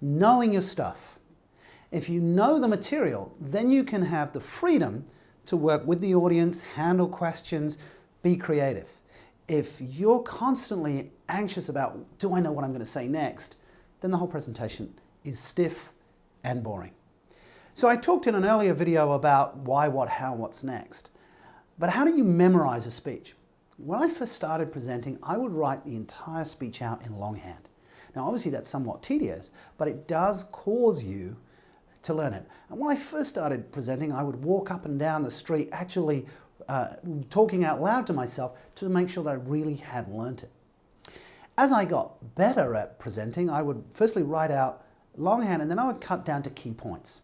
Knowing your stuff. If you know the material, then you can have the freedom to work with the audience, handle questions, be creative. If you're constantly anxious about, do I know what I'm going to say next, then the whole presentation is stiff and boring. So I talked in an earlier video about why, what, how, what's next. But how do you memorize a speech? When I first started presenting, I would write the entire speech out in longhand. Now obviously that's somewhat tedious, but it does cause you to learn it. And when I first started presenting, I would walk up and down the street actually talking out loud to myself to make sure that I really had learnt it. As I got better at presenting, I would firstly write out longhand and then I would cut down to key points.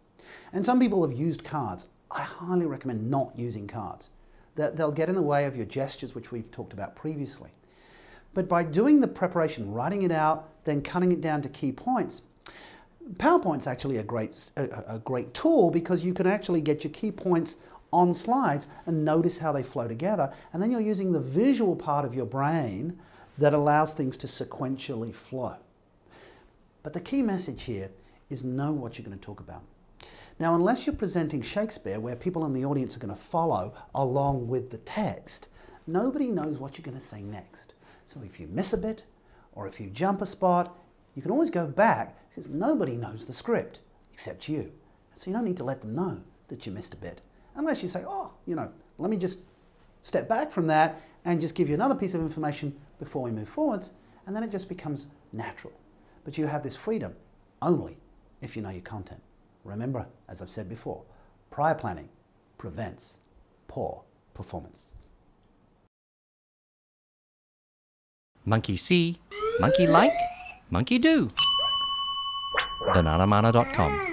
And some people have used cards. I highly recommend not using cards. They'll get in the way of your gestures, which we've talked about previously. But by doing the preparation, writing it out, then cutting it down to key points, PowerPoint's actually a great tool because you can actually get your key points on slides and notice how they flow together, and then you're using the visual part of your brain that allows things to sequentially flow. But the key message here is know what you're going to talk about. Now, unless you're presenting Shakespeare, where people in the audience are going to follow along with the text, nobody knows what you're going to say next. So if you miss a bit, or if you jump a spot, you can always go back because nobody knows the script except you. So you don't need to let them know that you missed a bit. Unless you say, oh, let me just step back from that and just give you another piece of information before we move forwards, and then it just becomes natural. But you have this freedom only if you know your content. Remember, as I've said before, prior planning prevents poor performance. Monkey see, monkey like, monkey do. bananamana.com